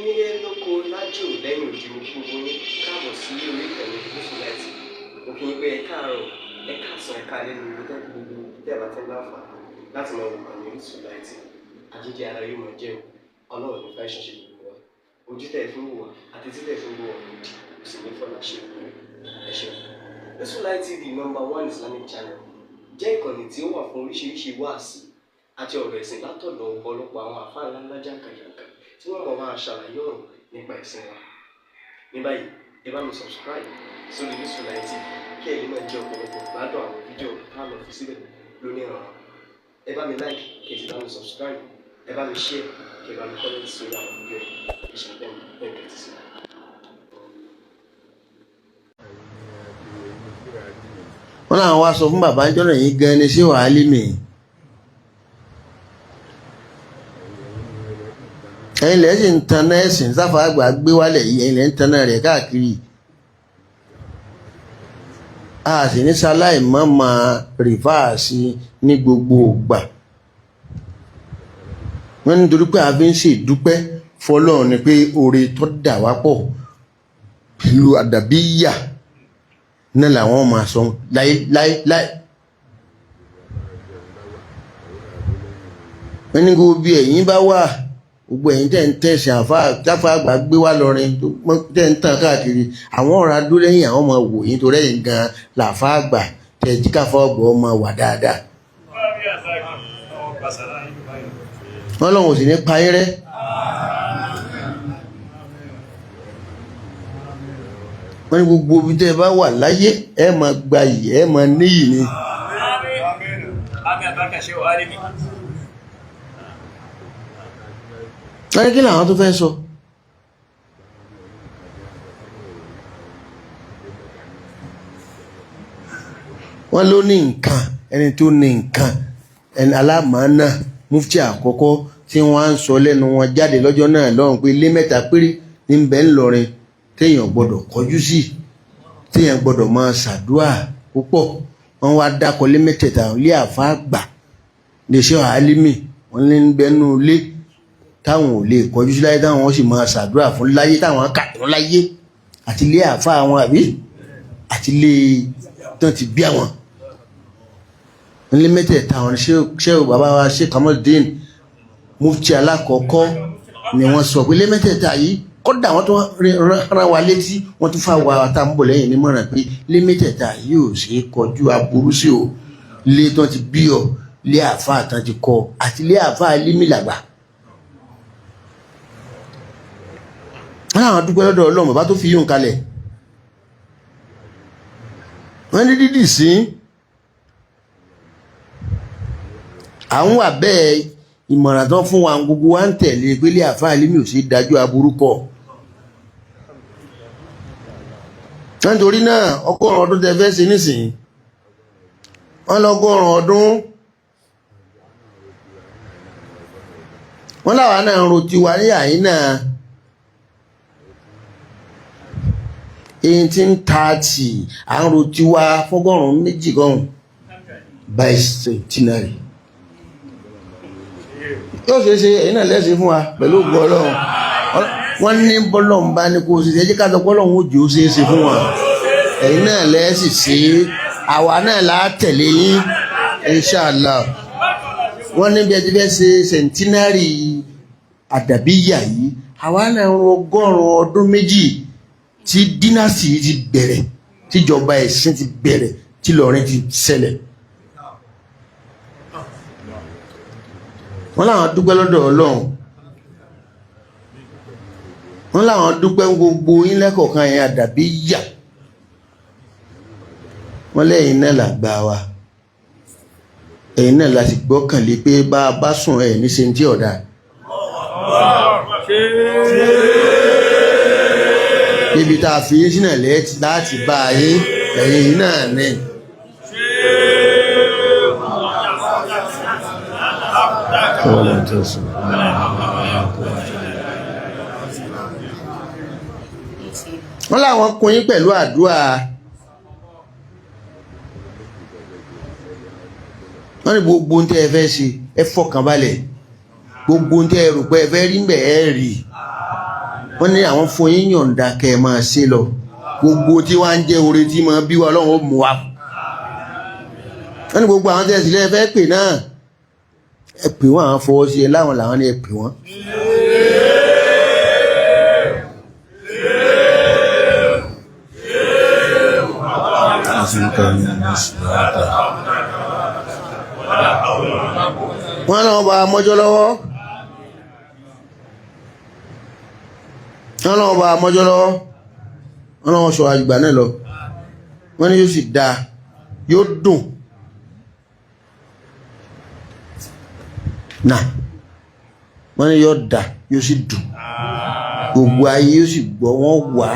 nílé lóko lájò lẹ́yìn òdì mo kí gbogbo yín káàbọ̀ sí orí ìkànnì Yusufullahi. Mo kí yín pé ẹ káàárọ̀ ẹ káàsán ẹ káalẹ́ ní ibi tẹ́kí gbogbo tẹ́ bá tẹ́ láǹfààní láti máa wò ìkànnì Yusufullahi. Àjíjẹ ara yóò máa jẹun ọlọ́run ní fẹ́ ṣẹ̀ṣẹ̀ gbogbo wa ojú tẹ̀ fún wò wá àti títẹ̀ fún wò wá lòdì kò sì ní fọ́nà ṣe ẹ ṣeun. Yusufullahi TV #1 Islamic channel jẹ́ ìkànnì tí ó wà fún oríṣiríṣi wáàsí àti ọ̀rọ̀ ẹ̀sìn látọ̀dọ̀ ọ̀pọ̀lọpọ̀ àwọn àfáà ńláńlá jàǹkàjàǹkà tí wọ́n mọ̀ máa ṣàlàyé ọ̀rọ̀ nípa ẹ̀sìn wa. Ní báyìí ẹ bá mi subscribe sórí Yusufullahi TV kí ẹ lè máa jẹ ọ̀pọ̀lọpọ̀ gbádùn àwọn fídíò táwọn fi síbẹ̀ lónìí ọ̀rọ̀. Ẹ bá mi like kí ẹ sì bá mi subscribe, ẹ bá mi share kí ẹ bá mi comment sórí àwọn fídíò yìí kí ṣe bẹ́ẹ̀ bẹ́ẹ̀ kẹ́tì sí. wọ́n náà wá sọ fún bàbá jọ́nà yìí gan ni ṣé wàá lé mi ẹ̀yin lẹ́ sì ń taná ẹ̀sìn sáfà àgbà gbé wálẹ̀ yìí ẹ̀yin lẹ́ ń taná rẹ̀ káàkiri a sì ní sáláì má máa rìfáàsì ní gbogbo ìgbà wọ́n nítorí pé a fi ń ṣèdúpẹ́ fọlọ́run ni pé oore tó dà wá pọ̀ pẹ̀lú àdàbíyà náà làwọn máa sọ láíláíláí wọ́n ní gbogbo bí ẹ̀yin bá wà gbogbo ẹ̀yin tẹ́ ń tẹ̀sìn àfáà àgbà gbé wá lọ́rin tẹ́ ń tàn káàkiri àwọn ọ̀rọ̀ adó lẹ́yìn àwọn ọmọ wò yín torí ẹ̀yin gan làfáà àgbà tẹ̀ jí káfọ́ ọgbọ̀ ọmọ wà dáadáa wọ́n lọ́wọ́ sì ní payín rẹ́ wọ́n ní gbogbo ibi tẹ́ bá wà láyé ẹ máa gba yìí ẹ máa níyì ni. wọ́n ní kí làwọn tó fẹ́ sọ. wọ́n ló ní nǹkan ẹni tó ní nǹkan ẹni alámọ̀ọ́nà mufti àkọ́kọ́ tí wọ́n á ń sọ lẹ́nu wọn jáde lọ́jọ́ náà lọ́rùn pé ilé mẹ́ta péré ní bẹ́ẹ̀ ńlọrin téèyàn gbọ́dọ̀ kọjú sí téèyàn gbọ́dọ̀ máa ṣàdúrà púpọ̀ wọ́n wá dákọ̀ lé mẹ́tẹ̀ẹ̀ta ilé àfáà àgbà lè ṣe àálímì wọ́n lé ń bẹnu ilé táwọn ò lè kọjú sí láyé táwọn sì máa ṣàdúrà fún láyé táwọn kà fún láyé àti ilé àfáà àwọn àbí àti ilé tán ti bí àwọn ilé mẹ́tẹ̀ẹ̀ta àwọn ṣẹ́wò bàbá wa Sheikh Kamaldeen mufti alákọ̀ọ́kọ́ ni wọ́n sọ pé ilé mẹ́tẹ̀ẹ̀ta yìí kódà wọ́n tún rán wa létí wọ́n tún fà wá àtàǹbọ̀ lẹ́yìn nímọ̀ràn pé ilé mẹ́tẹ̀ẹ̀ta yóò ṣe é kọjú aburú sí o ilé tán ti bí ọ ilé àfáà tán ti kọ àti ilé àfáà límìlàgbà. wọ́n àwọn dúpẹ́ lọ́dọ̀ Ọlọ́run bàbá tó fi yún kalẹ̀ wọ́n ní dídì sí àwọn wà bẹ́ẹ̀ ìmọ̀ràn tán fún wa gbogbo wa ń tẹ̀lé pé ilé àfáà límì ò sí dájú aburú kọ. nítorí náà ọgọ́rùn ọdún tẹ fẹ́ ṣe nísìnyí wọ́n lọ́gọ́rùn ọdún wọ́n láwa náà ń ro tiwa ní àyín náà 1830 à ń ro tiwa fọ́gọ́rùn méjì gọ́rùn bicentenary yóò ṣe ṣe ẹ̀yin náà lẹ́sìn fún wa pẹ̀lú ògbó Ọlọ́run wọ́n ní bọ́lọ́run bá ní kó ṣe ṣe ẹjẹ́ ká sọ pọ́lọ́run ó jẹ́ ó ṣe é ṣe fún wa ẹ̀yin náà lẹ́sìn ṣe àwa náà là á tẹ̀lé yín inshallah wọ́n ní bí ẹ ti fẹ́ ṣe centenary àdàbíyà yìí àwa náà ń ọgọ́rùn ọdún méjì tí dynasty ti bẹ̀rẹ̀ tíjọba ẹ̀sìn ti bẹ̀rẹ̀ tí Ìlọrin ti ṣẹlẹ̀. wọ́n láwọn dúpẹ́ lọ́dọ̀ Ọlọ́run wọ́n láwọn dúpẹ́ gbogbo yín lẹ́kọ̀ọ̀kan yẹn àdàbíyà wọ́n lẹ́yìn náà làgbà wa ẹ̀yin náà láti gbọ́kànlé pé bá a bá sùn ẹ̀ ní ṣe tí ọ̀dà níbi tá a fi yín sínú ẹ̀lẹ́ láti bá a yín ẹ̀yin náà ní. wọ́n láwọn kún yín pẹ̀lú àdúrà wọ́n ní gbogbo ohun tẹ́ ẹ fẹ́ ṣe ẹ fọkàn balẹ̀ gbogbo ohun tẹ́ ẹ rò pé ẹ fẹ́ rí mbẹ̀ ẹ rí wọ́n ní àwọn fún yín yọ̀ǹda kẹ́ ẹ máa ṣe lọ gbogbo tí wọ́n ń jẹ́ oore tí máa bí wa Ọlọ́run ó mú wa wọ́n ní gbogbo àwọn tẹ̀sí lẹ́ẹ̀ fẹ́ pè náà ẹ pè wọ́n àwọn fọwọ́ sí ẹ láwọn làwọn ní ẹ pè wọ́n. wọ́n náà bá mọ́jọ́ lọ́wọ́ wọ́n náà bá mọ́jọ́ lọ́wọ́ wọ́n náà sọ àjùgbà náà lọ wọ́n ní yóò sì dáa yóò dùn náà wọ́n ní yóò dáa yóò sì dùn gbogbo ayé yóò sì gbọ́ wọ́n wà.